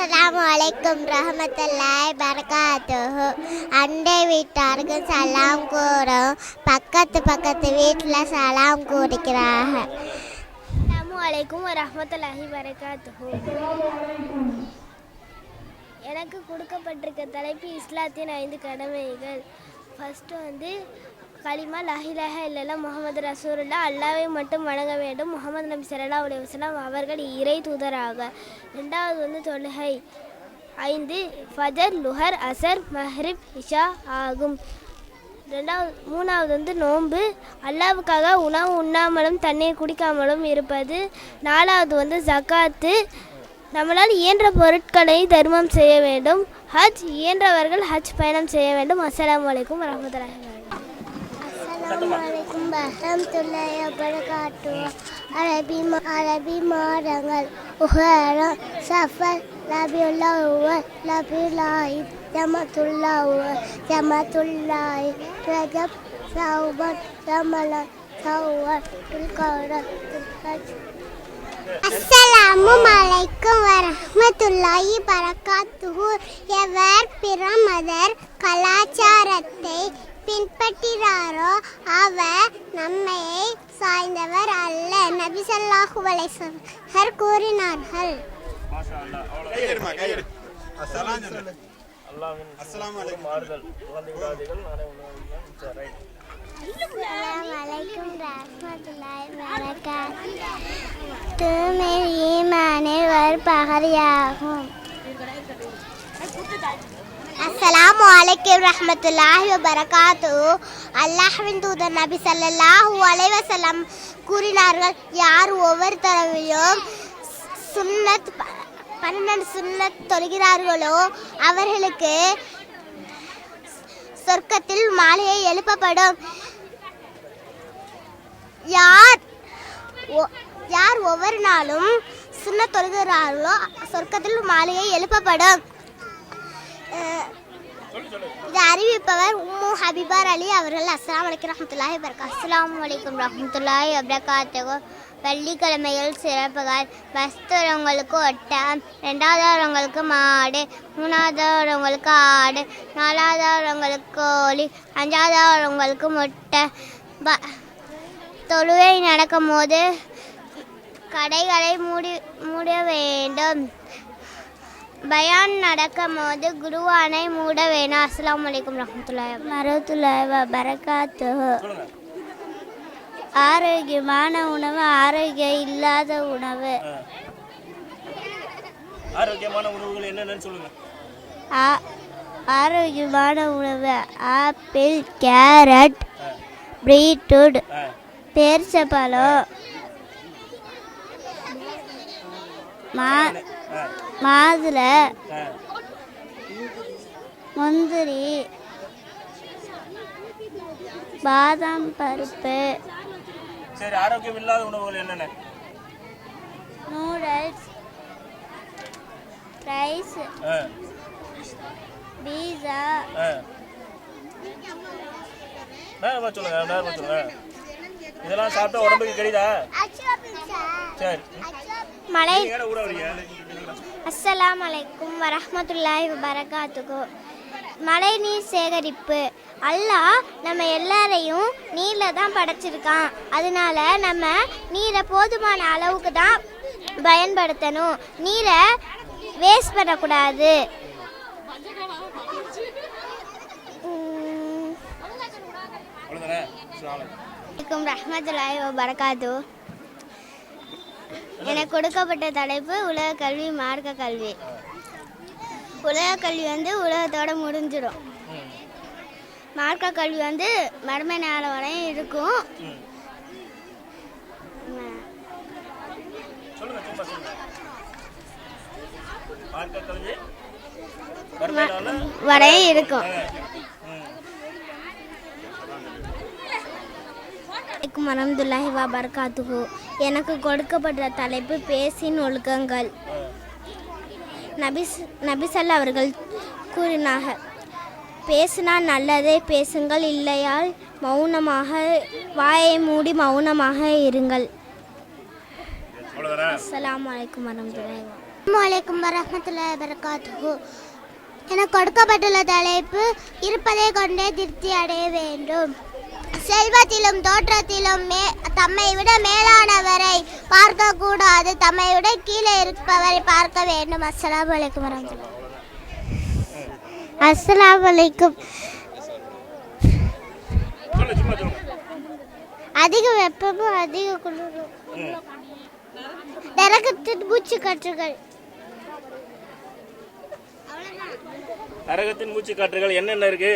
அஸ்ஸலாமு அலைக்கும் ரஹ்மத்துல்லாஹி பரகாத்துஹு. அண்டை வீட்டாருக்கு சலாம் கூறும், பக்கத்து வீட்டில் சலாம் கூறுகிறார்கள். அஸ்ஸலாமு அலைக்கும் ரஹ்மத்துல்லாஹி பரகாத்துஹு. எனக்கு கொடுக்கப்பட்டிருக்க தலைப்பு இஸ்லாத்தின் 5 கடமைகள். ஃபஸ்ட்டு கலிமா லா இலாஹா இல்லல்லாஹ் முஹம்மது ரசூலுல்லாஹ், அல்லாஹ்வை மட்டும் வணங்க வேண்டும், முஹம்மது நபி ஸல்லல்லாஹு அலைஹி வஸல்லம் அவர்கள் இறை தூதராக. ரெண்டாவது தொழுகை 5 ஃபஜர், லுஹர், அசர், மஹ்ரிப், இஷா ஆகும். மூணாவது நோன்பு, அல்லாஹ்வுக்காக உணவு உண்ணாமலும் தண்ணீர் குடிக்காமலும் இருப்பது. நாலாவது ஜக்காத்து, நம்மளால் இயன்ற பொருட்களை தர்மம் செய்ய வேண்டும். ஹஜ், இயன்றவர்கள் ஹஜ் பயணம் செய்ய வேண்டும். அஸ்ஸலாமு அலைக்கும் வரஹ்மத்துல்லாஹி வபரகாத்துஹு. அஸ்ஸலாமு வரஹ்மத்துல்லாஹி வபரகாத்துஹு. அரபி மாதங்கள் முஹர்ரம், சஃபர், ரபியுல் அவ்வல், ரபியுல் ஆஹிர், ஜமாத்துல்லாஹி, ரஜப், ஷஅபான், ரமலான், ஷவ்வால், துல்கஅதா, துல்ஹஜ். அஸ்ஸலாமு அலைக்கும் வரஹ்மத்துல்லாஹி பரகாத்துஹு. எவர் பிற மதர் கலாச்சாரத்தை பின்பற்றுகிறாரோ அவர் நம்மை சாய்ந்தவர் அல்ல. நபி ஸல்லல்லாஹு அலைஹி வஸல்லம் கூறினார்கள். அஸ்ஸலாமு அலைக்கும் ரஹ்மத்துல்லாஹி பரகாத்துஹு. ஈமானில் ஒரு பகுதியாகும். அஸ்ஸலாமு அலைக்கும் ரஹ்மத்துல்லாஹி வபரகாத்துஹு. அல்லாஹ்வின் தூதர் நபி ஸல்லல்லாஹு அலைஹி வஸல்லம் கூறினார்கள், யார் ஒவ்வொரு தடவையும் 12 சுன்னத் தொழுகிறார்களோ அவர்களுக்கு சொர்க்கத்தில் மாளிகை எழுப்பப்படும். யார் ஒவ்வொரு நாளும் சுன்னத் தொழுகிறார்களோ சொர்க்கத்தில் மாளிகை எழுப்பப்படும். இது அறிவிப்பவர் உம்மு ஹபீபார் அலி அவர்கள். அஸ்ஸலாமு அலைக்கும் ரஹ்மத்துல்லாஹி வபரகாத்துஹு. அஸ்ஸலாமு அலைக்கும் ரஹ்மத்துல்லாஹி வபரகாத்துஹு. வெள்ளிக்கிழமையில் சிறப்புகள். ஃபஸ்ட்டு ஒட்டகம், ரெண்டாவதவங்களுக்கு மாடு, மூணாவதவங்களுக்கு ஆடு, நாலாவதவங்களுக்கு கோழி, அஞ்சாவதவங்களுக்கு முட்டை. தொழுகை நடக்கும் போது கடைகளை மூட வேண்டும். பயான் நடக்கும் போது குருவானை மூட வேணும். அஸ்ஸலாமு அலைக்கும் வரஹ்மத்துல்லாஹி வபரகாத்துஹு. ஆரோக்கியமான உணவு, ஆரோக்கியம் இல்லாத உணவு. ஆரோக்கியமான உணவுகள் என்னன்னு சொல்லுங்க. ஆரோக்கியமான உணவு ஆப்பிள், கேரட், பீட்ரூட், பேரிச்சம்பழம், மாதுளை, முந்திரி, பாதாம் பருப்பு. சரி, ஆரோக்கியம் இல்லாத உணவுகள் என்னென்ன? நூடுல்ஸ், ரைஸ், பீஸா. சொல்லுங்க. இதெல்லாம் சாப்பிட்டா உடம்புக்கு கெடுதா? சரி. மலை. அஸ்ஸலாமு அலைக்கும் வரஹ்மத்துல்லாஹி வபரகாத்துஹு. மழை நீர் சேகரிப்பு. அல்லாஹ் நம்ம எல்லாரையும் நீரில் தான் படைச்சிருக்கான். அதனால நம்ம நீரை போதுமான அளவுக்கு தான் பயன்படுத்தணும். நீரை வேஸ்ட் பண்ணக்கூடாது. ரஹ்மத்துல்லாஹி வபரகாத்துஹு. எனக்கு கொடுக்கப்பட்ட தலைப்பு உலக கல்வி, மார்க்க கல்வி. உலக கல்வி உலகத்தோட முடிஞ்சிடும். மார்க்க கல்வி மறுமை நாள் வரையும் இருக்கும். வரையும் இருக்கும். வரஹ்மத்துல்லாஹி வபரகாத்துஹு. எனக்கு கொடுக்கப்பட்ட தலைப்பு பேசின் ஒழுக்கங்கள். நபி ஸல்லல்லாஹு அவர்கள் கூறினார்கள், பேசினால் நல்லதை பேசுங்கள், இல்லையால் வாயை மூடி மௌனமாக இருங்கள். அஸ்ஸலாமு அலைக்கும் வரஹ்மத்துல்லாஹி. அஸ்ஸலாமு வரஹ்மத்துல்லாஹி வபரகாத்துஹு. எனக்கு கொடுக்கப்பட்டுள்ள தலைப்பு இருப்பதை கொண்டே திருப்தி அடைய வேண்டும். செல்வத்திலும் தோற்றத்திலும் தம்மை விட மேலானவரை பார்க்க கூடாது, தம்மை விட கீழே இருப்பவரை பார்க்க வேண்டும். அஸ்ஸலாமு அலைக்கும் வரஹ்மத்துல்லாஹி. அஸ்ஸலாமு அலைக்கும். அதிக வெப்பமும் அதிக குளிரும், நரகத்தின் மூச்சு காற்றுகள். நரகத்தின் மூச்சு காற்றுகள் என்னென்ன இருக்கு?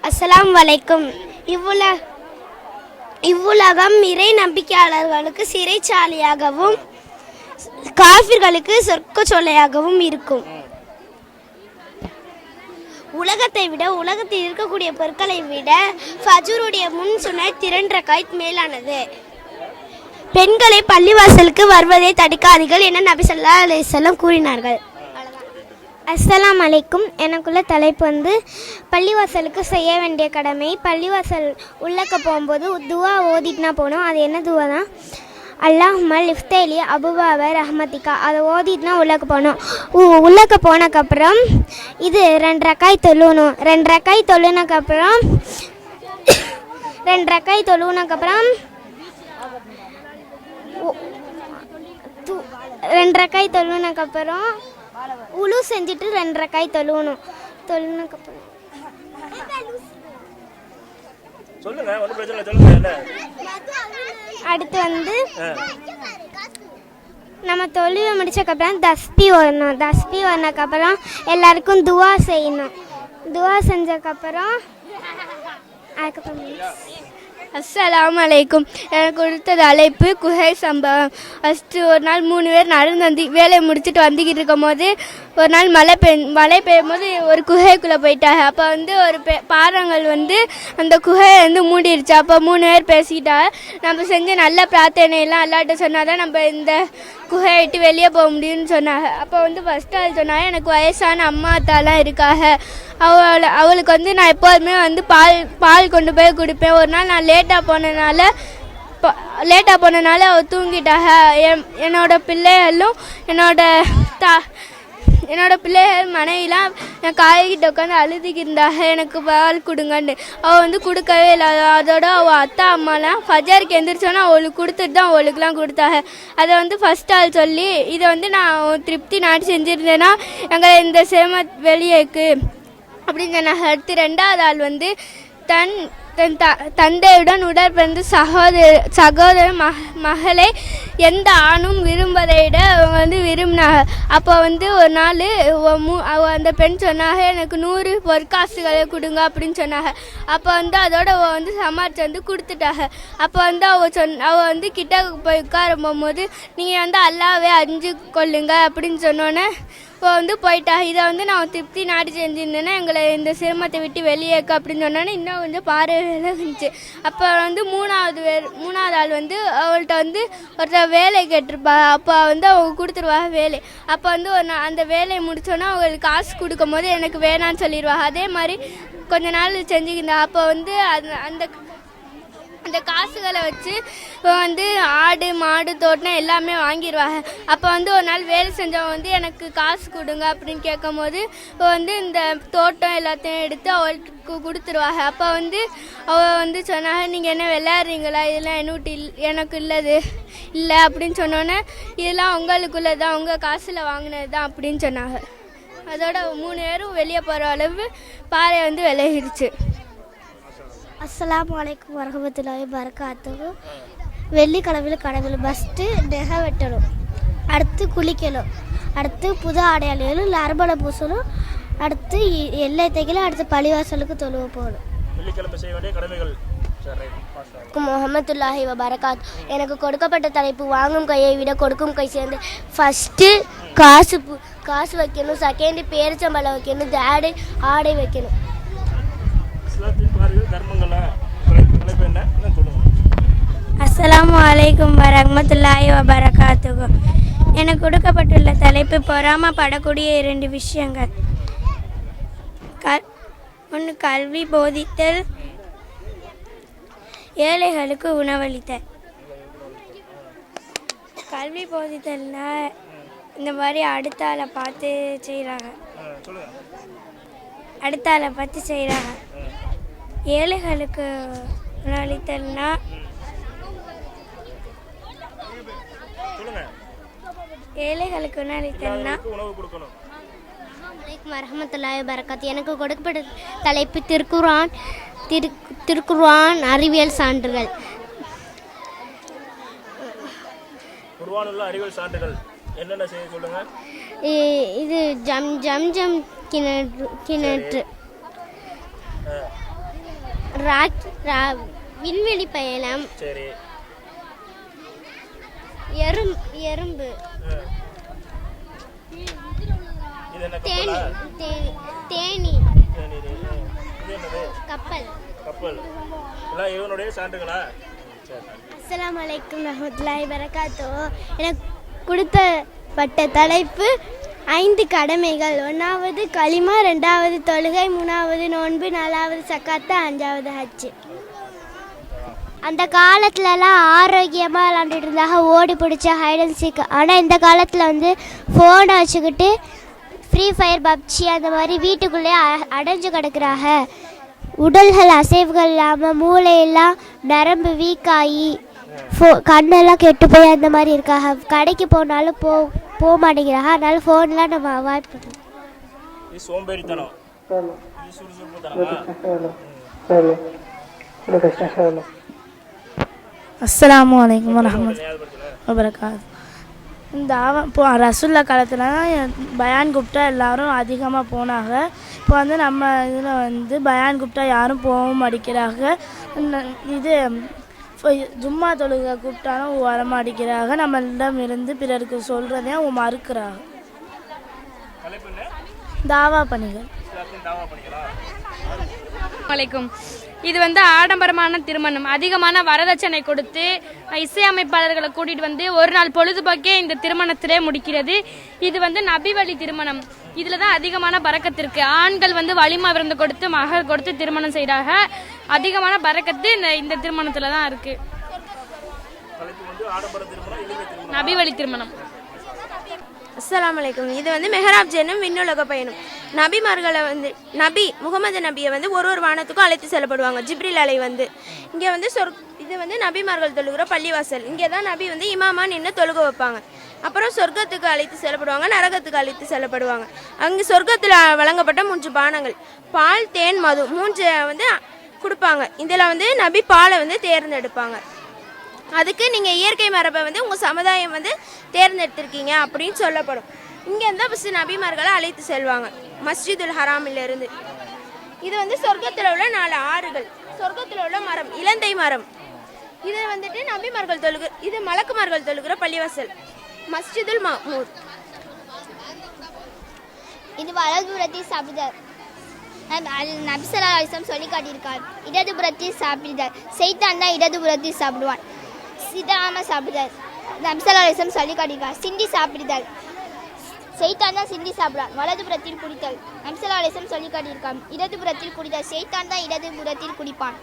அஸ்ஸலாமு அலைக்கும். இவ்வுலகம் இறை நம்பிக்கையாளர்களுக்கு சிறைச்சாலையாகவும் காஃபிர்களுக்கு சொர்க்க சொல்லையாகவும் இருக்கும். உலகத்தை விட உலகத்தில் இருக்கக்கூடிய பொருட்களை விட ஃபஜ்ருடைய முன் சுனை 2 ரக்காத் மேலானது. பெண்களை பள்ளிவாசலுக்கு வருவதை தடுக்காதீர்கள் என நபி ஸல்லல்லாஹு அலைஹி வஸல்லம் கூறினார்கள். அஸ்ஸலாமு அலைக்கும். எனக்குள்ள தலைப்பு பள்ளிவாசலுக்கு செய்ய வேண்டிய கடமை. பள்ளிவாசல் உள்ளக்க போகும்போது துவா ஓதிட்டுனா போகணும். அது என்ன துவா தான்? அல்லாஹும்ம லிஃப்தேலி அபுபாவ ரஹ்மத்திகா. அதை ஓதிட்டுனா உள்ளக்க போகணும். உள்ளக்க போனக்கப்புறம் இது 2 ரக்காய் தொழுவணும். 2 ரக்காய் தொழுனக்கப்புறம் 2 ரக்காய் தொழுனக்கப்புறம் 2 ரக்காய் தொழுனக்கப்புறம் உழு செஞ்சுட்டு 2 ரக்காய் தொழுவணும். தொழுனக்கப்புறம் சொல்லுங்க, ஒன்றும் பிரச்சனை இல்லை, சொல்லுங்க. அடுத்து நம்ம தொழுவை முடிச்சக்கப்புறம் தஸ்பி வரணும். தஸ்பி வரனக்கப்புறம் எல்லாருக்கும் துவா செய்யணும். துவா செஞ்சக்கப்புறம் அஸ்ஸலாமு அலைக்கும். எனக்கு கொடுத்த தலைப்பு குகை சம்பவம். ஃபஸ்ட்டு ஒரு நாள் 3 பேர் நடந்து வேலையை முடிச்சுட்டு வந்துக்கிட்டு இருக்கும் போது ஒரு நாள் மழை பெய்யும் போது ஒரு குகைக்குள்ளே போயிட்டாங்க. அப்போ ஒரு பாறங்கள் அந்த குகையை மூடிடுச்சு. அப்போ 3 பேர் பேசிக்கிட்டாங்க, நம்ம செஞ்ச நல்ல பிரார்த்தனையெல்லாம் அல்லாட்ட சொன்னால் தான் நம்ம இந்த குகையை விட்டு வெளியே போக முடியும்னு சொன்னாங்க. அப்போ ஃபஸ்ட்டு ஆள் சொன்னாங்க, எனக்கு வயசான அம்மா அத்தாலாம் இருக்காங்க, அவளுக்கு நான் எப்போதுமே பால் கொண்டு போய் கொடுப்பேன். ஒரு நாள் நான் லேட்டாக போனனால அவள் தூங்கிட்டாக. என்னோட பிள்ளைகளும் என்னோட பிள்ளைகள் மனைவிலாம் என் காய்கிட்ட உட்காந்து அழுதுகிருந்தாக, எனக்கு பால் கொடுங்கன்னு. அவள் கொடுக்கவே இல்லை. அதோட அவள் அத்தா அம்மாலாம் ஃபஜருக்கு எந்திரிச்சோன்னா அவளுக்கு கொடுத்துட்டு தான் அவளுக்குலாம் கொடுத்தாங்க. அதை ஃபஸ்ட் ஆள் சொல்லி இதை நான் திருப்தி நாட்டி செஞ்சுருந்தேன்னா எங்களை இந்த சிரம வெளியேக்கு அப்படின்னு சொன்னாங்க. அடுத்து 2வது ஆள் தன் தந்தையுடன் உடற்பிறந்த சகோதர மகளை எந்த ஆணும் விரும்பதை விட அவங்க விரும்பினாங்க. அப்போ ஒரு நாள் அந்த பெண் சொன்னாங்க, எனக்கு 100 பொற்காசுகளை கொடுங்க அப்படின்னு சொன்னாங்க. அப்போ அதோட சமாளித்து கொடுத்துட்டாங்க. அப்போ அவள் கிட்ட போய் உட்கார போகும்போது நீங்கள் அல்லாவே அறிஞ்சு கொள்ளுங்க அப்படின்னு சொன்னோன்னே போயிட்டா. இதை நான் திருப்தி நாடி செஞ்சுருந்தேன்னா எங்களை இந்த சிரமத்தை விட்டு வெளியேக்க அப்படின்னு சொன்னோன்னே இன்னும் கொஞ்சம் பார்வை இருந்துச்சு. அப்போ 3வது ஆள் அவள்கிட்ட ஒருத்தர் வேலை கேட்டிருப்பா. அப்போ அவங்க கொடுத்துருவாங்க வேலை. அப்போ அந்த வேலையை முடிச்சோன்னா அவங்களுக்கு காசு கொடுக்கும் போது எனக்கு வேணான்னு சொல்லிடுவாங்க. அதே மாதிரி கொஞ்ச நாள் செஞ்சுக்கிந்தா. அப்போ அந்த காசுகளை வச்சு ஆடு மாடு தோட்டம் எல்லாமே வாங்கிடுவாங்க. அப்போ ஒரு நாள் வேலை செஞ்சவன் எனக்கு காசு கொடுங்க அப்படின்னு கேட்கும் போது இந்த தோட்டம் எல்லாத்தையும் எடுத்து அவளுக்கு கொடுத்துருவாங்க. அப்போ அவள் சொன்னாங்க, நீங்கள் என்ன விளையாடுறீங்களா, இதெல்லாம் எனக்கு இல்லை அப்படின்னு சொன்னோன்னே இதெல்லாம் உங்களுக்குள்ளே தான், உங்கள் காசில் வாங்கினது தான் அப்படின்னு சொன்னாங்க. அதோட 3 பேரும் வெளியே போகிற அளவு பாறை விலகிடுச்சு. அஸ்ஸலாமு அலைக்கும் வரஹ்மத்துல்லாஹி வபரகாத்துஹு. வெள்ளிக்கிழமையில் கடவுள் ஃபஸ்ட்டு நெகை வெட்டணும், அடுத்து குளிக்கணும், அடுத்து புது ஆடை அணியணும், இல்லை அறுபடை பூசணும், அடுத்து எல்லை தைக்கணும், அடுத்து பள்ளிவாசலுக்கு தொழுவ போகணும். வெள்ளிக்கிழமை செய்ய வேண்டிய கடமைகள். முஹம்மத்துல்லாஹி வபரகாத். எனக்கு கொடுக்கப்பட்ட தலைப்பு வாங்கும் கையை விட கொடுக்கும் கை சேர்ந்து. ஃபஸ்ட்டு காசு வைக்கணும், செகண்டு பேரிச்சம்பழம் வைக்கணும், தேர்டு ஆடை வைக்கணும். அஸ்ஸலாமு அலைக்கும் வரஹ்மத்துல்லாஹி வபரகாத்துஹு. எனக்கு கொடுக்கப்பட்டுள்ள தலைப்பு பொறாமப்படக்கூடிய 2 விஷயங்கள். 1 கல்வி போதித்தல், ஏழைகளுக்கு உணவளித்தல். கல்வி போதித்தல்னா இந்த மாதிரி அடுத்த ஆளை பார்த்து செய்கிறாங்க, சொல்லுங்க. அடுத்த ஆளை பார்த்து செய்கிறாங்க. ஏழைகளுக்கு உணவளித்தல்னா சொல்லுங்க. ஏழைகளுக்கு உணவளித்தல்னா உணவு கொடுக்கணும். வரஹ்மத்துல்லாஹி வபரகாத்துஹு. எனக்கு கொடுக்கப்பட்ட தலைப்பு திருக்குர்ஆன் அறிவியல் சான்றுகள். குர்ஆனில் அறிவியல் சான்றுகள் என்னென்ன செய்ய சொல்லுங்க. இது ஜம் கிணற்று, விண்வெளி பயணம், சரி, எறும்பு, இது என்ன தேனி, இது என்னது? கப்பல். கப்பல். எல்லாம் இவனுடைய சான்றுகளா? சரி. அஸ்ஸலாமு அலைக்கும் வரஹ்மத்துல்லாஹி வபரகாத்துஹு. எனக்கு கொடுக்கப்பட்ட தலைப்பு 5 கடமைகள். 1வது களிமா, 2வது தொழுகை, 3வது நோன்பு, 4வது சக்காத்து, 5வது ஹஜ்ஜு. அந்த காலத்துலலாம் ஆரோக்கியமாக விளாண்டுட்டு இருந்தாங்க, ஓடி பிடிச்ச ஹைட் அண்ட் சீக். ஆனால் இந்த காலத்தில் வந்து ஃபோனை வச்சுக்கிட்டு ஃப்ரீ ஃபயர், பப்ஜி அந்த மாதிரி வீட்டுக்குள்ளேயே அடைஞ்சு கிடக்குறாங்க. உடல்கள் அசைவுகள் இல்லாமல் மூளையெல்லாம் நரம்பு வீக்காகி கண்ணெல்லாம் கெட்டு போய் அந்த மாதிரி இருக்காங்க. கடைக்கு போனாலும் போக மாட்டேங்கிறாங்க. அதனால ஃபோன்லாம் நம்ம அவாய்ட் பண்ணணும். இது சோம்பேறித்தனம். இது சுறுசுறுப்புத்தனமா? அஸ்ஸலாமு அலைக்கும் வரஹ்மத்துல்லாஹி வபரகாத்துஹு. இந்த ரசூல்லா காலத்தில் பயான் கூப்பிட்டா எல்லாரும் அதிகமாக போனாங்க. இப்போ வந்து நம்ம இதில் வந்து பயான் கூப்பிட்டா யாரும் போகவும் மாட்டேங்கிறாங்க. இது ஜும்மா தொழுகை கூப்பிட்டாலும் வரமாட்டேங்கிறாங்க. நம்மளிடம் இருந்து பிறருக்கு சொல்கிறதே அவங்க மறுக்கிறாங்க. தாவா பணிகள். வலைக்கும். இது வந்து ஆடம்பரமான திருமணம், அதிகமான வரதட்சணை கொடுத்து இசையமைப்பாளர்களை கூட்டிகிட்டு வந்து ஒரு நாள் பொழுதுபோக்கே இந்த திருமணத்திலே முடிக்கிறது. இது வந்து நபி வழி திருமணம். இதில் தான் அதிகமான பரக்கத்து இருக்குது. ஆண்கள் வந்து வலிமா விருந்து கொடுத்து மகர் கொடுத்து திருமணம் செய்கிறாங்க. அதிகமான பரக்கத்து இந்த திருமணத்தில் தான் இருக்குது. நபி வழி திருமணம். அஸ்ஸலாமு அலைக்கும். இது வந்து மெஹராப் ஜென்னும் விண்ணுலக பயணம். நபிமார்களை வந்து முகமது நபியை வந்து ஒரு வானத்துக்கும் அழைத்து செல்லப்படுவாங்க. ஜிப்ரில் அலை வந்து இங்கே வந்து இது வந்து நபிமார்கள் தொழுகிற பள்ளிவாசல். இங்கே தான் நபி வந்து இமாமா நின்று தொழுக வைப்பாங்க. அப்புறம் சொர்க்கத்துக்கு அழைத்து செல்லப்படுவாங்க, நரகத்துக்கு அழைத்து செல்லப்படுவாங்க. அங்கே சொர்க்கத்தில் வழங்கப்பட்ட 3 பானங்கள், பால், தேன், மது 3 வந்து கொடுப்பாங்க. இதில் வந்து நபி பாலை வந்து தேர்ந்தெடுப்பாங்க. அதுக்கு நீங்கள் இயற்கை மரபை வந்து உங்கள் சமுதாயம் வந்து தேர்ந்தெடுத்திருக்கீங்க அப்படின்னு சொல்லப்படும். இங்கேருந்து ஃபஸ்ட்டு நபிமார்களை அழைத்து செல்வாங்க மஸ்ஜிதுல் ஹராமிலிருந்து. இது வந்து சொர்க்கத்தில் உள்ள 4 ஆறுகள், சொர்க்கத்தில் உள்ள மரம் இலந்தை மரம். இது வந்துட்டு நபிமார்கள் இது மலக்குமார்கள் தொழுகிற பள்ளிவாசல் மஸ்ஜிதுல் மஹ்மூத். இது வலதுபுறத்தில் சாப்பிடுதல். நபி ஸல்லல்லாஹு அலைஹி வஸல்லம் சொல்லி காட்டியிருக்கார். இடதுபுறத்தில் சாப்பிடுதல். சைத்தான் தான் இடதுபுறத்தில் சாப்பிடுவான். சிதாமல் சாப்பிடுதல். நபி ஸல்லல்லாஹு அலைஹி வஸல்லம் சொல்லி காட்டியிருக்கார். சிந்தி சாப்பிடுதல். சைத்தான் தான் சிந்தி சாப்பிடுவான். வலதுபுறத்தில் குடித்தல். நபி ஸல்லல்லாஹு அலைஹி வஸல்லம் சொல்லி காட்டியிருக்கார். இடதுபுறத்தில் குடித்தல். சைத்தான் தான் இடதுபுறத்தில் குடிப்பான்.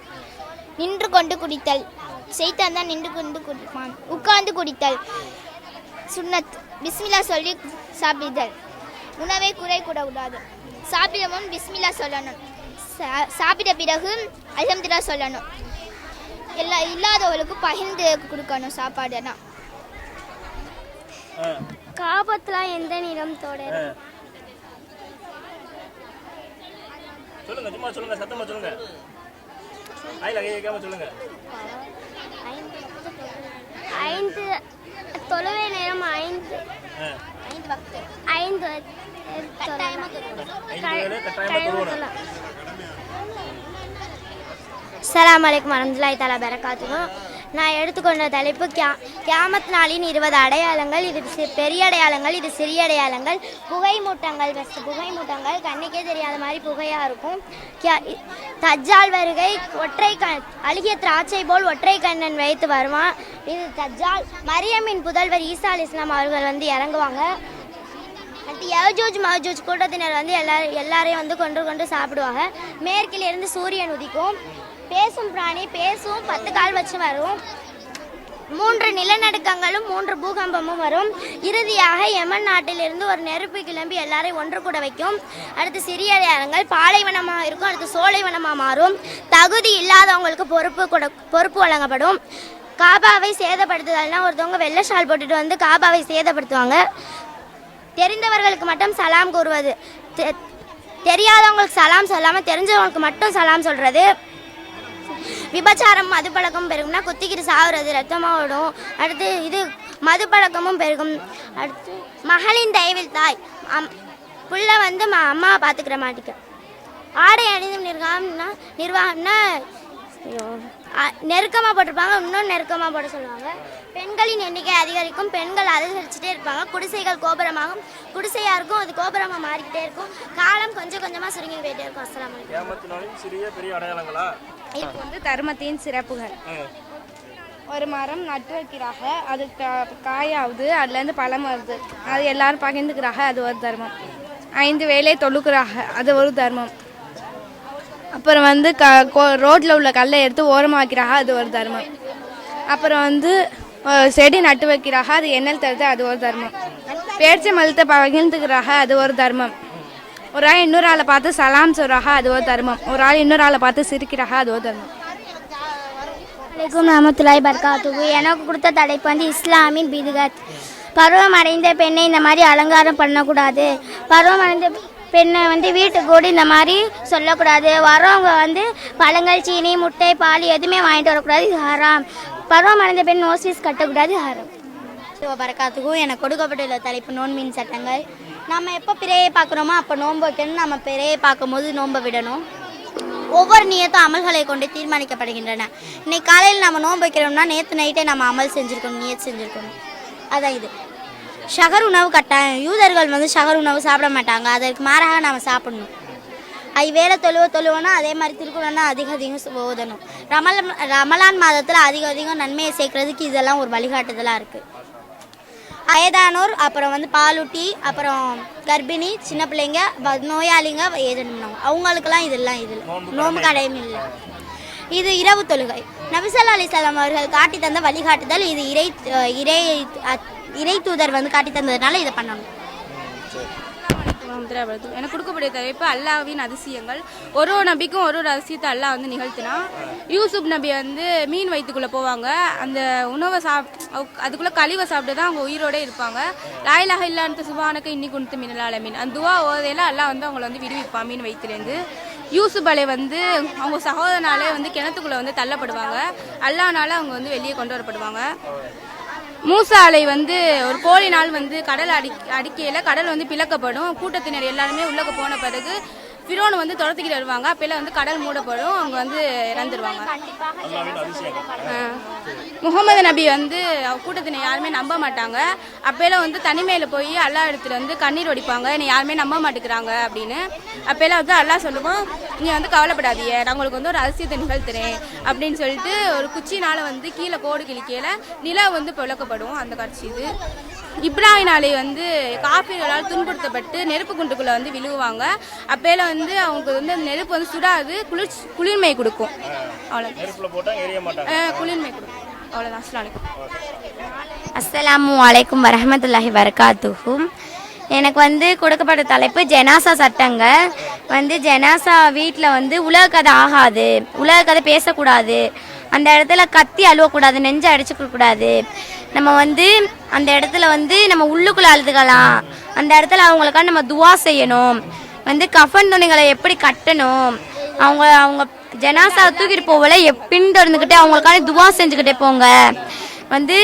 நின்று கொண்டு குடித்தல். சைத்தான் தான் நின்று கொண்டு குடிப்பான். உட்கார்ந்து குடித்தல். சுன்னத். பிஸ்மில்லா சொல்லி சாப்பிடுதல். உணவை குறை கூடக்கூடாது. சாப்பிட முன் பிஸ்மில்லா சொல்லணும். சாப்பிட்ட பிறகு அல்ஹம்துலில்லாஹ் சொல்லணும். இல்லாதவர்களுக்கு பகிர்ந்து கொடுக்கணும் சாப்பாடுனா. காபத்தில் எந்த நிறம் தொடரும்? சொல்லுங்க, சும்மா சொல்லுங்க, சத்தமா சொல்லுங்க. ஆயில கேட்காம சொல்லுங்க. 5 தொழுகை நேரம் 5 வக்து 5 கட்டாயமா தொழலாம். அஸ்ஸலாமு அலைக்கும் வரஹ்மத்துல்லாஹி தஆலா பரகாத்துஹு. நான் எடுத்துக்கொண்ட தலைப்பு கியாமத் நாளின் 20 அடையாளங்கள். இது பெரிய அடையாளங்கள், இது சிறிய அடையாளங்கள். புகைமூட்டங்கள், புகைமூட்டங்கள் கண்ணுக்கே தெரியாத மாதிரி புகையாக இருக்கும். தஜ்ஜால் வருகை. அழுகிய திராட்சை போல் ஒற்றை கண்ணன் வைத்து வருவான். இது தஜ்ஜால். மரியமின் புதல்வர் ஈசா அலைஹிஸ்ஸலாம் அவர்கள் வந்து இறங்குவாங்க. அடுத்து யஜூஜ் மஜூஜ் கூட்டத்தினர் வந்து எல்லாரையும் வந்து கொண்டு சாப்பிடுவாங்க. மேற்கிலிருந்து சூரியன் உதிக்கும். பேசும் பிராணி பேசும், 10 கால் வச்சு வரும். 3 நிலநடுக்கங்களும் 3 பூகம்பமும் வரும். இறுதியாக யமன் நாட்டிலிருந்து ஒரு நெருப்பு கிளம்பி எல்லாரையும் ஒன்று கூட வைக்கும். அடுத்து சிறிய இடங்கள் பாலைவனமாக இருக்கும், அடுத்து சோலைவனமாக மாறும். தகுதி இல்லாதவங்களுக்கு பொறுப்பு வழங்கப்படும். காபாவை சேதப்படுத்துதல்னா ஒருத்தவங்க வெள்ளை ஷால் போட்டுட்டு வந்து காபாவை சேதப்படுத்துவாங்க. தெரிந்தவர்களுக்கு மட்டும் சலாம் கூறுவது, தெரியாதவங்களுக்கு சலாம் சொல்லாமல் தெரிஞ்சவங்களுக்கு மட்டும் சலாம் சொல்கிறது. விபச்சாரம் மது பழக்கம் பெருகும்னா குத்திக்கிட்டு சாகுறது, ரத்தமாக விடும். அடுத்து இது மது பழக்கமும் பெருகும். அடுத்து மகளின் தயவில் தாய், புள்ள வந்து அம்மாவை பார்த்துக்கிற மாட்டிக்க. ஆடை அணிந்தும் நிர்வாகம்னா நெருக்கமாக போட்டிருப்பாங்க, இன்னும் நெருக்கமாக போட சொல்லுவாங்க. பெண்களின் எண்ணிக்கை அதிகரிக்கும், பெண்கள் அதிகரிச்சுட்டே இருப்பாங்க. குடிசைகள் கோபுரமாகும், குடிசையாக இருக்கும், அது கோபுரமாக மாறிக்கிட்டே இருக்கும். காலம் கொஞ்சம் கொஞ்சமாக சுருங்கி போயிட்டே இருக்கும். அஸ்ஸலாமு அலைக்கும். சிறிய பெரிய அடையாளங்களா? இது வந்து தர்மத்தின் சிறப்புகள். ஒரு மரம் நட்டு வைக்கிறாங்க, அது காயாகுது, அதுலேருந்து பழம் வருது, அது எல்லாரும் பகிர்ந்துக்கிறாங்க, அது ஒரு தர்மம். 5 வேளை தொழுக்கிறாங்க, அது ஒரு தர்மம். அப்புறம் வந்து ரோட்டில் உள்ள கல்லை எடுத்து ஓரமாக வைக்கிறாங்க, அது ஒரு தர்மம். அப்புறம் வந்து செடி நட்டு வைக்கிறாங்க, அது எண்ணெய் தருது, அது ஒரு தர்மம். பேரிச்சை மலத்தை பகிர்ந்துக்கிறாங்க, அது ஒரு தர்மம். ஒரு ஆள் இன்னொரு ஆளை பார்த்து சலாம் சொல்கிறாங்க, அது ஒரு தர்மம். ஒரு ஆள் இன்னொரு ஆளை பார்த்து சிரிக்கிறாங்க, அது ஒரு தர்மம். அலைக்கும் ரஹ்மத்துல்லாஹி பரகாத்துஹு. எனக்கு கொடுத்த தலைப்பு வந்து இஸ்லாமின் பிதுகத். பருவம் அடைந்த பெண்ணை இந்த மாதிரி அலங்காரம் பண்ணக்கூடாது. பருவம் அடைந்த பெண்ணை வந்து வீட்டுக்கு கூட இந்த மாதிரி சொல்லக்கூடாது. வரவங்க வந்து பழங்கள், சீனி, முட்டை, பால் எதுவுமே வாங்கிட்டு வரக்கூடாது, இது ஹராம். பருவம் அடைந்த பெண் நோஸ்பீஸ் கட்டக்கூடாது, ஹராம். பரகாத்துக்கும் எனக்கு கொடுக்கப்பட்டுள்ள தலைப்பு நோன்பின் சட்டங்கள். நம்ம எப்போ பிறையை பார்க்குறோமோ அப்போ நோன்பு வைக்கணும். நம்ம பிறையை பார்க்கும்போது நோன்பை விடணும். ஒவ்வொரு நியத்தும் அமல்களை கொண்டு தீர்மானிக்கப்படுகின்றன. இன்னைக்கு காலையில் நம்ம நோன்பு வைக்கிறோம்னா நேற்று நைட்டே நம்ம அமல் செஞ்சுருக்கணும், நியத் செஞ்சுருக்கணும். அதான் இது. ஷகர் உணவு கட்டாயம். யூதர்கள் வந்து ஷகர் உணவு சாப்பிட மாட்டாங்க, அதற்கு மாறாக நம்ம சாப்பிடணும். வேலை தொழுவோன்னா அதே மாதிரி திருக்குறள்னா அதிகம் ஓதணும். ரமலான் மாதத்தில் அதிகம் நன்மையை சேர்க்கறதுக்கு இதெல்லாம் ஒரு வழிகாட்டுதலாக இருக்குது. வயதானோர், அப்புறம் வந்து பாலூட்டி, அப்புறம் கர்ப்பிணி, சின்ன பிள்ளைங்க, நோயாளிங்க ஏதணும், அவங்களுக்கெல்லாம் இதெல்லாம் இதில் நோம்பு கடையும் இல்லை. இது இரவு தொழுகை. நபி ஸல்லல்லாஹு அலைஹி வஸல்லம் அவர்கள் காட்டி தந்த வழிகாட்டுதல். இது இறை தூதர் வந்து காட்டி தந்ததுனால இதை பண்ணணும். எனக்கு கொடுக்கக்கூடிய தலைப்பு அல்லாஹ்வின் அதிசயங்கள். ஒரு நபிக்கும் ஒரு அதிசயத்தை அல்லாஹ் வந்து நிகழ்த்தினா. யூசுப் நபி வந்து மீன் வயிற்றுக்குள்ளே போவாங்க, அந்த உணவை அதுக்குள்ளே கழிவை சாப்பிட்டு தான் அவங்க உயிரோடு இருப்பாங்க. லா இலாஹா இல்லல்லாஹ் அன்த சுப்ஹானக இன்னி குன்து மினல் ஆலிமீன், அந்த துவா ஓதையில அல்லாஹ் வந்து அவங்கள வந்து விடுவிப்பான் மீன் வயிற்றுலேருந்து. யூசுப் அலை வந்து அவங்க சகோதரனாலே வந்து கிணத்துக்குள்ளே வந்து தள்ளப்படுவாங்க, அல்லாஹ்னால அவங்க வந்து வெளியே கொண்டு வரப்படுவாங்க. மூசா அலை வந்து ஒரு கோழி நாள் வந்து கடல் அடிக்கையில் கடல் வந்து பிளக்கப்படும். கூட்டத்தினர் எல்லாருமே உள்ளக்க போன பிறகு ஃபிரோன் வந்து துரத்துக்கிட்டு வருவாங்க. அப்போல்லாம் வந்து கடல் மூடப்படும், அவங்க வந்து இறந்துருவாங்க. முகமது நபி வந்து கூட்டத்தினர் யாருமே நம்ப மாட்டாங்க. அப்போல்லாம் வந்து தனிமையில் போய் அல்லாஹ் இடத்துல வந்து கண்ணீர் வடிப்பாங்க, என்னை யாருமே நம்ப மாட்டேங்கிறாங்க அப்படின்னு. அப்போல்லாம் வந்து அல்லாஹ் சொல்லுவோம், நீங்கள் வந்து கவலைப்படாதீங்க, நான் உங்களுக்கு வந்து ஒரு அதிசயத்தை நிகழ்த்துறேன் அப்படின்னு சொல்லிட்டு ஒரு குச்சினால் வந்து கீழே கோடு கிழிக்கையில் நிலா வந்து பிளக்கப்படும். அந்த காட்சி இது. இப்ராஹிம் அலை வந்து காஃபிர்களால் துன்புறுத்தப்பட்டு நெருப்பு குண்டுக்குள்ளே வந்து விழுவாங்க. அப்போல்லாம் வந்து அவங்களுக்கு வந்து அந்த நெருப்பு வந்து சுடாது, குளிர்மை கொடுக்கும். அவ்வளோ குளிர்மை கொடுக்கும். அவ்வளோதான். அஸ்ஸலாமு அலைக்கும் வரஹ்மத்துல்லாஹி வபரகாத்துஹு. எனக்கு வந்து கொடுக்கப்பட்ட தலைப்பு ஜனாசா சட்டங்கள். வந்து ஜனாசா வீட்டில் வந்து உலக கதை ஆகாது, உலக கதை பேசக்கூடாது, அந்த இடத்துல கத்தி அழுவக்கூடாது, நெஞ்சை அடிச்சுக்கூடாது. நம்ம வந்து அந்த இடத்துல வந்து நம்ம உள்ளுக்குள்ளே அழுதுக்கலாம். அந்த இடத்துல அவங்களுக்காக நம்ம துவா செய்யணும். வந்து கஃபன் துணிகளை எப்படி கட்டணும், அவங்க ஜனாசா தூக்கிட்டு போகல பின்தொடர்ந்துக்கிட்டே அவங்களுக்கான துவா செஞ்சுக்கிட்டே போங்க. வந்து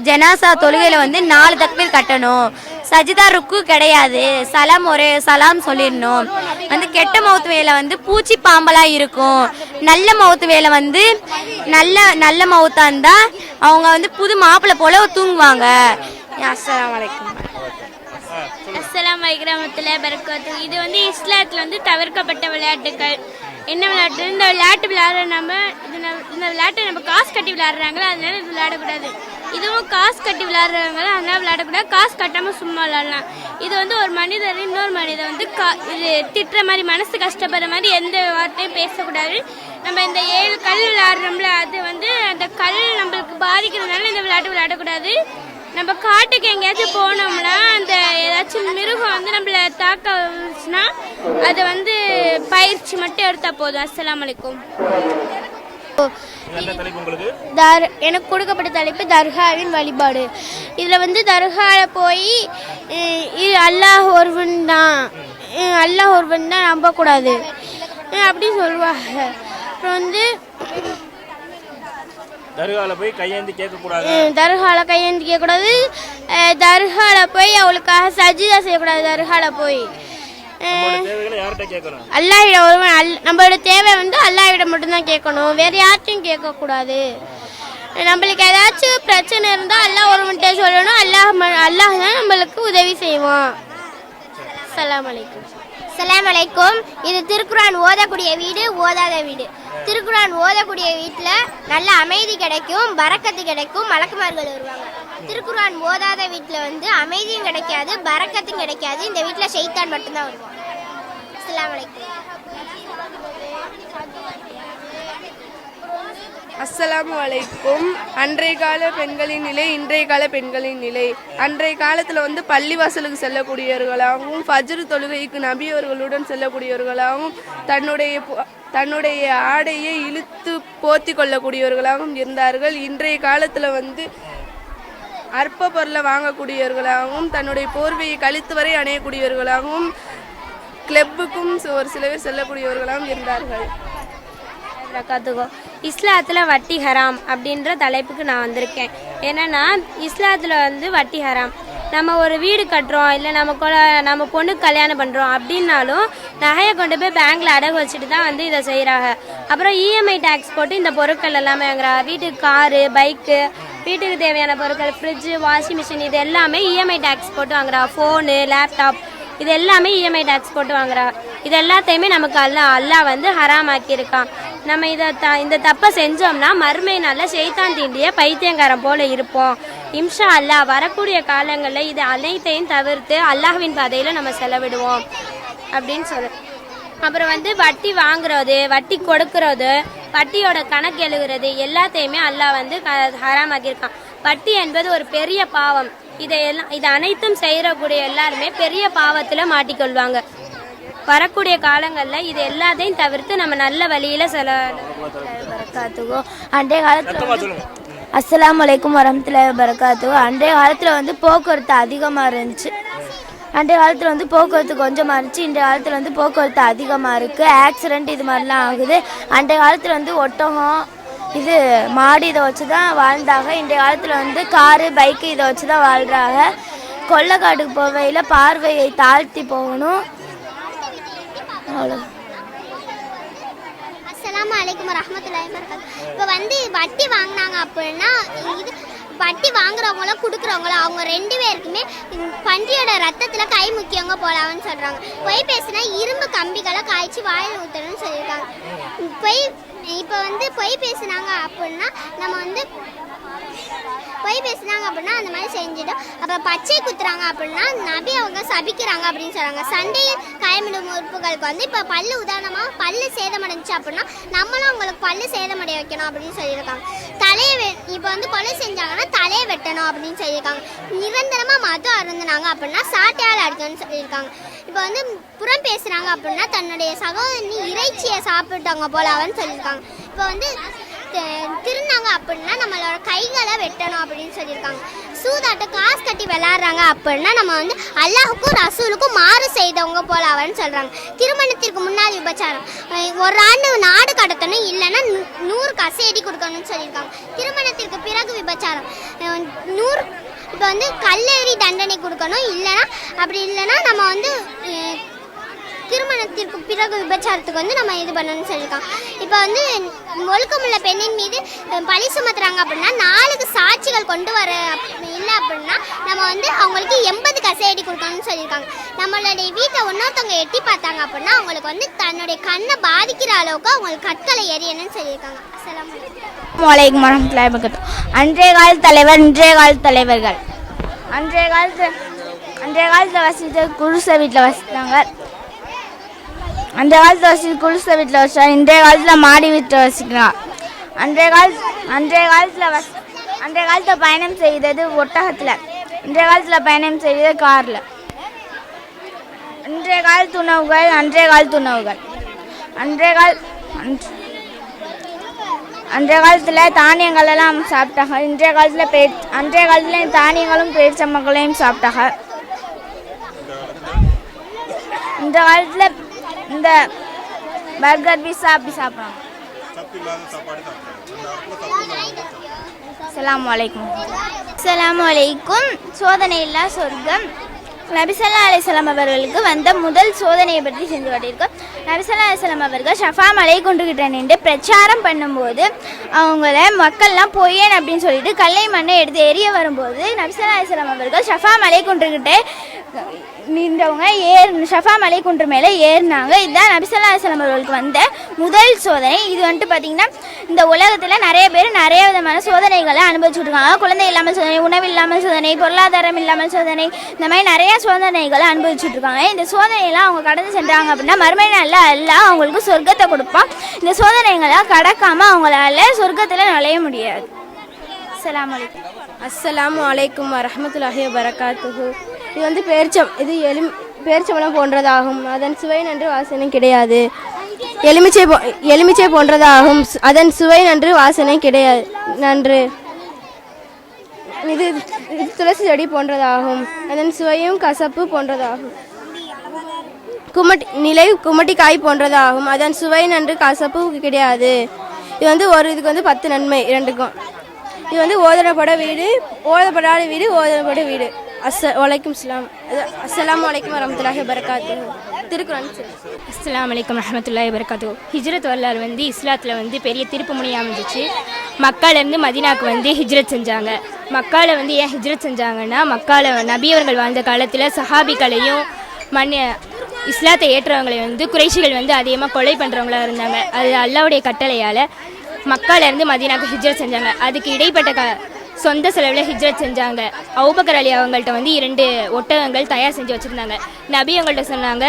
ஜனாசா தொழுகையில் வந்து 4 தக்பீர் கட்டணும். சஜிதா ருக்கு கிடையாது, சலாம் சொல்லிடணும். வந்து கெட்ட மௌத்து வேலை வந்து பூச்சி பாம்பலாக இருக்கும். நல்ல மௌத்து வேலை வந்து நல்ல மௌத்தாக இருந்தால் அவங்க வந்து புது மாப்பிள்ளை போல தூங்குவாங்க. அஸ்ஸலாமு அலைக்கும். அஸ்ஸலாமு அலைக்கும் வரஹ்மத்துல்லாஹி வபரகாத்துஹு. இது வந்து இஸ்லாத்தில் வந்து தவிர்க்கப்பட்ட விளையாட்டுகள். என்ன விளையாட்டு? இந்த விளையாட்டு விளையாடுற இந்த விளையாட்டை நம்ம காசு கட்டி விளையாடுறாங்களோ அதனால இது விளையாடக்கூடாது. இதுவும் காசு கட்டி விளையாடுறவங்க அதனால் விளையாடக்கூடாது, காசு கட்டாமல் சும்மா விளையாடலாம். இது வந்து ஒரு மனிதர் இன்னொரு மனிதர் வந்து இது திட்டுற மாதிரி மனசு கஷ்டப்படுற மாதிரி எந்த வார்த்தையும் பேசக்கூடாது. நம்ம இந்த 7 கல் விளையாடுறோம்ல, அது வந்து அந்த கல் நம்மளுக்கு பாதிக்கிறதுனால இந்த விளையாட்டு விளையாடக்கூடாது. நம்ம காட்டுக்கு எங்கேயாச்சும் போனோம்னா அந்த ஏதாச்சும் மிருகம் வந்து நம்மளை தாக்க வந்துச்சுன்னா அது வந்து பயிற்சி மட்டும் எடுத்தால் போதும். அஸ்ஸலாமு அலைக்கும். எனக்கு கொடுக்கப்பட்ட தலைப்பு தர்காவின் வழிபாடு. இதில் வந்து தர்காவில் போய் அல்லாஹ் ஒருவன் தான் நம்பக்கூடாது அப்படி சொல்லுவாங்க. அப்புறம் வந்து தர்கால போய் கையேந்தி கேட்கக்கூடாது, தர்கால போய் அவளுக்காக சஜிதா செய்யக்கூடாது. தர்கால போய் அல்லாஹ்விடம் ஒருவன் நம்மளோட தேவை வந்து அல்லாஹ்விடம் மட்டும்தான் கேட்கணும், வேற யார்ட்டையும் கேட்கக்கூடாது. நம்மளுக்கு ஏதாச்சும் பிரச்சனை இருந்தால் அல்லாஹ் ஒருவன்கிட்ட சொல்லணும், அல்லாஹ் தான் நம்மளுக்கு உதவி செய்வான். அஸ்ஸலாமு அலைக்கும். அஸ்ஸலாமு அலைக்கும். இது திருக்குர்ஆன் ஓதக்கூடிய வீடு, ஓதாத வீடு. திருக்குர்ஆன் ஓதக்கூடிய வீட்டில் நல்ல அமைதி கிடைக்கும், பரக்கத்து கிடைக்கும், மலக்குமார்கள் வருவாங்க. திருக்குர்ஆன் ஓதாத வீட்டில் வந்து அமைதியும் கிடைக்காது, பரக்கத்தும் கிடைக்காது. இந்த வீட்டில் ஷைத்தான் மட்டும்தான் வருவாங்க. அஸ்ஸலாமு அலைக்கும். அஸ்ஸலாமு அலைக்கும். அன்றைய கால பெண்களின் நிலை, இன்றைய கால பெண்களின் நிலை. அன்றைய காலத்தில் வந்து பள்ளிவாசலுக்கு செல்லக்கூடியவர்களாகவும் ஃபஜ்ர் தொழுகைக்கு நபியவர்களுடன் செல்லக்கூடியவர்களாகவும் தன்னுடைய ஆடையை இழுத்து போத்தி கொள்ளக்கூடியவர்களாகவும் இருந்தார்கள். இன்றைய காலத்தில் வந்து அற்ப பொருளை வாங்கக்கூடியவர்களாகவும் தன்னுடைய போர்வையை கழித்து வரை அணையக்கூடியவர்களாகவும் கிளப்புக்கும் ஒரு சில பேர் செல்லக்கூடியவர்களாகவும் இருந்தார்கள். இஸ்லாத்தில் வட்டி ஹராம் அப்படின்ற தலைப்புக்கு நான் வந்திருக்கேன். என்னன்னா இஸ்லாத்தில் வந்து வட்டி ஹராம். நம்ம ஒரு வீடு கட்டுறோம், இல்லை நம்ம பொண்ணுக்கு கல்யாணம் பண்ணுறோம் அப்படின்னாலும் நகையை கொண்டு போய் பேங்க்கில் அடகு வச்சுட்டு தான் வந்து இதை செய்கிறாங்க. அப்புறம் இஎம்ஐ டேக்ஸ் போட்டு இந்த பொருட்கள் எல்லாமே வாங்குறாங்க. வீட்டுக்கு காரு, பைக்கு, வீட்டுக்கு தேவையான பொருட்கள், ஃப்ரிட்ஜு, வாஷிங் மிஷின், இது எல்லாமே இஎம்ஐ டேக்ஸ் போட்டு வாங்குறா. ஃபோனு, லேப்டாப், இது எல்லாமே இஎம்ஐ டேக்ஸ் போட்டு வாங்குறா. இது எல்லாத்தையுமே நமக்கு அல்லாஹ் வந்து ஹராம் ஆக்கியிருக்கான். நம்ம இந்த தப்பை செஞ்சோம்னா மறுமை நாளில் ஷைத்தான் தீண்டிய பைத்தியங்காரம் போல இருப்போம். இன்ஷா அல்லாஹ் வரக்கூடிய காலங்களில் இது அனைத்தையும் தவிர்த்து அல்லாஹ்வின் பாதையில் நம்ம செலவிடுவோம் அப்படின்னு சொல்லு. அப்புறம் வந்து வட்டி வாங்குறது, வட்டி கொடுக்கறது, வட்டியோட கணக்கு எழுதுறது எல்லாத்தையுமே அல்லாஹ் வந்து ஹராம் ஆக்கியிருக்கான். வட்டி என்பது ஒரு பெரிய பாவம். இது அனைத்தும் செய்யக்கூடிய எல்லாருமே பெரிய பாவத்தில் மாட்டிக்கொள்வாங்க. வரக்கூடிய காலங்களில் இது எல்லாத்தையும் தவிர்த்து நம்ம நல்ல வழியில் அன்றைய காலத்தில் அஸ்ஸலாமு அலைக்கும் வரஹ்மத்துல்லாஹி வபரகாத்துஹு. அன்றைய காலத்தில் வந்து போக்குவரத்து அதிகமாக இருந்துச்சு. அன்றைய காலத்தில் வந்து போக்குவரத்து கொஞ்சமாக இருந்துச்சு. இன்றைய காலத்தில் வந்து போக்குவரத்து அதிகமாக இருக்குது. ஆக்சிடெண்ட் இது மாதிரிலாம் ஆகுது. அன்றைய காலத்தில் வந்து ஒட்டகம், இது மாடு இதை வச்சு தான் வாழ்ந்தாங்க. இன்றைய காலத்தில் வந்து காரு, பைக்கு இதை வச்சு தான் வாழ்கிறாங்க. கொள்ளைக்காட்டுக்கு போகையில் பார்வையை தாழ்த்தி போகணும். அவ்வளோ. அஸ்ஸலாமு அலைக்கும் வரஹ்மத்துல்லாஹி வபரகாத்துஹு. இப்போ வந்து வட்டி வாங்கினாங்க அப்படின்னா வட்டி வாங்குறவங்களும் கொடுக்குறவங்களும் அவங்க 2 பேருக்குமே பன்றியோட ரத்தத்தில் கை முக்கியவங்க போலாம்னு சொல்கிறாங்க. பொய் பேசினா இரும்பு கம்பிகளை காய்ச்சி வாயில் ஊற்றணும்னு சொல்லியிருக்காங்க. இப்போ வந்து பொய் பேசினாங்க அப்படின்னா நம்ம வந்து அந்த மாதிரி செஞ்சிடும். அப்புறம் பச்சை குத்துறாங்க அப்படின்னா நபி அவங்க சபிக்கிறாங்க அப்படின்னு சொல்கிறாங்க. சண்டையில் காயமிடும் உறுப்புகளுக்கு வந்து இப்போ பல்லு, உதாரணமாக பல்லு சேதமடைஞ்சிச்சு அப்படின்னா நம்மளும் அவங்களுக்கு பல்லு சேதமடைய வைக்கணும் அப்படின்னு சொல்லியிருக்காங்க. இப்போ வந்து கொலை செஞ்சாங்கன்னா தலையை வெட்டணும் அப்படின்னு சொல்லியிருக்காங்க. நிரந்தரமாக மது அருந்தினாங்க அப்படின்னா சாட்டையால் அடிக்கணும்னு சொல்லியிருக்காங்க. இப்போ வந்து புறம் பேசுகிறாங்க அப்படின்னா தன்னுடைய சகோதரி இறைச்சியை சாப்பிட்டாங்க போல அவன்னு சொல்லியிருக்காங்க. இப்போ வந்து திருந்தாங்க அப்படின்னா நம்மளோட கைகளை வெட்டணும் அப்படின்னு சொல்லியிருக்காங்க. சூதாட்ட காசு கட்டி விளையாடுறாங்க அப்படின்னா நம்ம வந்து அல்லாஹுக்கும் ரசூலுக்கும் மாறு செய்தவங்க போல அவன்னு சொல்கிறாங்க. திருமணத்திற்கு முன்னாடி விபச்சாரம், ஒரு ஆண்டு நாடு கடத்தணும், இல்லைன்னா 100 கசையடி கொடுக்கணும்னு சொல்லியிருக்காங்க. திருமணத்திற்கு பிறகு விபச்சாரம் 100, இப்போ வந்து கல்லெறி தண்டனை கொடுக்கணும், இல்லைன்னா அப்படி இல்லைன்னா நம்ம வந்து திருமணத்திற்கு பிறகு விபச்சாரத்துக்கு வந்து நம்ம இது பண்ணணும்னு சொல்லியிருக்காங்க. இப்போ வந்து ஒழுக்கமுள்ள பெண்ணின் மீது பழி சுமத்துறாங்க அப்படின்னா 4 சாட்சிகள் கொண்டு வர இல்லை அப்படின்னா நம்ம வந்து அவங்களுக்கு 80 கசையடி கொடுக்கணும்னு சொல்லியிருக்காங்க. நம்மளுடைய வீட்டை இன்னொருத்தவங்க எட்டி பார்த்தாங்க அப்படின்னா அவங்களுக்கு வந்து தன்னுடைய கண்ணை பாதிக்கிற அளவுக்கு அவங்களுக்கு கற்களை எரியணும்னு சொல்லியிருக்காங்க. வலைக்கும் வரமத்துல்லாஹி வபரகாத்துஹு. அன்றைய கால தலைவர் இன்றைய கால தலைவர்கள். அன்றைய காலத்தில் வசித்த குடிசை வீட்டில் வசித்தாங்க. அந்த காலத்தில் வசித்து குடிசை வீட்டில் வசித்தாங்க. இன்றைய காலத்தில் மாடி வீட்டில் வசிக்கலாம். அன்றைய காலத்தில் பயணம் செய்தது ஒட்டகத்தில், இன்றைய காலத்தில் பயணம் செய்தது காரில். அன்றைய காலத்து உணவுகள் அன்றைய காலத்தில் தானியங்கள் எல்லாம் சாப்பிட்டாங்க. அன்றைய காலத்தில் தானியங்களும் பேரிச்சம்பழங்களையும் சாப்பிட்டாங்க. இந்த காலத்தில் இந்த பர்கர் பீஸா அப்படி சாப்பிட்றாங்க. அஸ்ஸலாமு அலைக்கும். சோதனை இல்லா சொர்க்கம். நபி ஸல்லல்லாஹு அலைஹி வஸல்லம் அவர்களுக்கு வந்த முதல் சோதனையை பற்றி செஞ்சு காட்டியிருக்கோம். நபி ஸல்லல்லாஹு அலைஹி வஸல்லம் அவர்கள் ஷஃபா மலை குன்றுகிட்ட நின்று பிரச்சாரம் பண்ணும்போது அவங்கள மக்கள்லாம் பொய்யன் அப்படின்னு சொல்லிட்டு கல்லை மண்ணை எடுத்து எரிய வரும்போது நபி ஸல்லல்லாஹு அலைஹி வஸல்லம் அவர்கள் ஷஃபா மலை குன்றுகிட்ட நின்றவங்க ஷஃபா மலை குன்று மேலே ஏறினாங்க. இதுதான் நபி ஸல்லல்லாஹு அலைஹி வஸல்லம் அவர்களுக்கு வந்த முதல் சோதனை. இது வந்துட்டு பார்த்திங்கன்னா இந்த உலகத்தில் நிறைய பேர் நிறைய விதமான சோதனைகளை அனுபவிச்சுட்டு இருக்காங்க. குழந்தை இல்லாமல் சோதனை, உணவு இல்லாமல் சோதனை, பொருளாதாரம் இல்லாமல் சோதனை, இந்த மாதிரி நிறைய சோதனைகளை அனுபவிச்சுட்டு இருக்காங்க. இந்த சோதனையெல்லாம் அவங்க கடந்து சென்றாங்க அப்படின்னா மறுமை நாளில் அல்லாஹ் அவங்களுக்கு சொர்க்கத்தை கொடுப்பான். இந்த சோதனைகளை கடக்காமல் அவங்களால சொர்க்கத்தில் நுழைய முடியாது. அஸ்ஸலாமு அலைக்கும் வரஹ்மத்துல்லாஹி வபரகாத்துஹு. இது வந்து பேரிச்சம்பழம் போன்றதாகும், அதன் சுவை நன்று வாசனை கிடையாது. எலுமிச்சை போன்றதாகும், அதன் சுவை நன்று வாசனை கிடையாது நன்று. இது துளசி செடி போன்றதாகும், அதன் சுவையும் கசப்பு போன்றதாகும். குமட்டிக்காய் போன்றதாகும், அதன் சுவை நன்று கசப்பு கிடையாது. இது வந்து இதுக்கு வந்து 10 நன்மை ரெண்டுக்கும். இது வந்து ஓதப்படாத வீடு ஓதப்பட வீடு. அஸ்ஸலாமு அலைக்கும் வரஹ்மத்துல்லாஹி வபரகாத்துஹு. திருக்குர்ஆன். அஸ்ஸலாமு அலைக்கும் வரஹ்மத்துல்லாஹி வபரகாத்துஹு. ஹிஜ்ரத் வரலாறு வந்து இஸ்லாத்தில் வந்து பெரிய திருப்பு முனையாக அமைஞ்சிச்சு. மக்காலேருந்து மதீனாவுக்கு வந்து ஹிஜ்ரத் செஞ்சாங்க. மக்காவில் வந்து ஏன் ஹிஜ்ரத் செஞ்சாங்கன்னா மக்காவில் நபியவர்கள் வாழ்ந்த காலத்தில் சஹாபிகளையும் இஸ்லாத்தை ஏற்றவங்களையும் வந்து குறைஷிகள் வந்து அதிகமாக கொலை பண்ணுறவங்களா இருந்தாங்க. அது அல்லாஹ்வுடைய கட்டளையால் மக்காலேருந்து மதீனாவுக்கு ஹிஜ்ரத் செஞ்சாங்க. அதுக்கு இடைப்பட்ட சொந்த செலவில் ஹிஜ்ரத் செஞ்சாங்க. அபூபக்கர் அலி அவங்கள்ட்ட வந்து 2 ஒட்டகங்கள் தயார் செஞ்சு வச்சுருந்தாங்க. நபி அவங்கள்ட்ட சொன்னாங்க,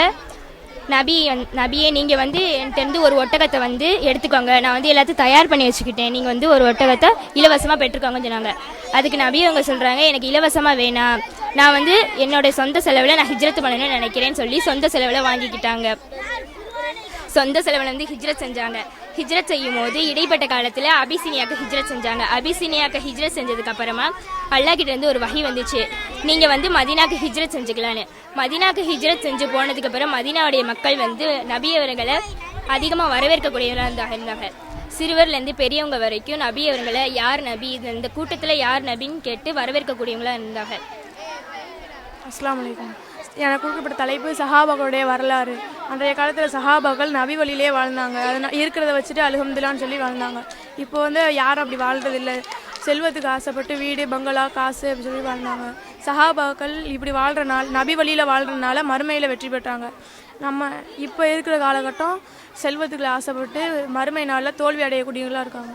நபியே நீங்கள் வந்து என்கிட்ட ஒரு ஒட்டகத்தை வந்து எடுத்துக்கோங்க, நான் வந்து எல்லாத்தையும் தயார் பண்ணி வச்சுக்கிட்டேன், நீங்கள் வந்து ஒரு ஒட்டகத்தை இலவசமாக பெற்றுக்கோங்கன்னு சொன்னாங்க. அதுக்கு நபி அவங்க சொல்கிறாங்க, எனக்கு இலவசமாக வேணாம், நான் வந்து என்னோடய சொந்த செலவில் நான் ஹிஜ்ரத் பண்ணணும்னு நினைக்கிறேன்னு சொல்லி சொந்த செலவில் வாங்கிக்கிட்டாங்க. சொந்த செலவில் வந்து ஹிஜ்ரத் செஞ்சாங்க. ஹிஜ்ரத் செய்யும் போது இடைப்பட்ட காலத்தில் அபிசீனியாவுக்கு ஹிஜ்ரத் செஞ்சாங்க. அபிசீனியாவுக்கு ஹிஜ்ரத் செஞ்சதுக்கப்புறமா அல்லாஹ் கிட்ட இருந்து ஒரு வஹி வந்துச்சு, நீங்கள் வந்து மதீனாவுக்கு ஹிஜ்ரத் செஞ்சுக்கலான்னு. மதீனாவுக்கு ஹிஜ்ரத் செஞ்சு போனதுக்கப்புறம் மதீனாவுடைய மக்கள் வந்து நபியவர்களை அதிகமாக வரவேற்கக்கூடியவராக இருந்தாங்க. சிறுவர்லேருந்து பெரியவங்க வரைக்கும் நபியவர்களை யார் நபி, இந்த கூட்டத்தில் யார் நபின்னு கேட்டு வரவேற்கக்கூடியவங்களாக இருந்தாங்க. அஸ்ஸலாமு அலைக்கும். எனக்கு கொடுக்கப்பட்ட தலைப்பு சஹாபாக்களுடைய வரலாறு. அன்றைய காலத்தில் சஹாபாக்கள் நபி வழியிலே வாழ்ந்தாங்க. அதனால் இருக்கிறத வச்சுட்டு அல்ஹம்துலில்லாஹ்னு சொல்லி வாழ்ந்தாங்க. இப்போ வந்து யாரும் அப்படி வாழ்றதில்லை. செல்வத்துக்கு ஆசைப்பட்டு வீடு பங்களா காசு அப்படி சொல்லி வாழ்ந்தாங்க. சஹாபாக்கள் இப்படி வாழ்கிறனால நபி வழியில் வாழ்கிறனால மறுமையில் வெற்றி பெற்றாங்க. நம்ம இப்போ இருக்கிற காலகட்டம் செல்வத்துக்கு ஆசைப்பட்டு மறுமை நாளில் தோல்வி அடையக்கூடியவங்களாக இருக்காங்க.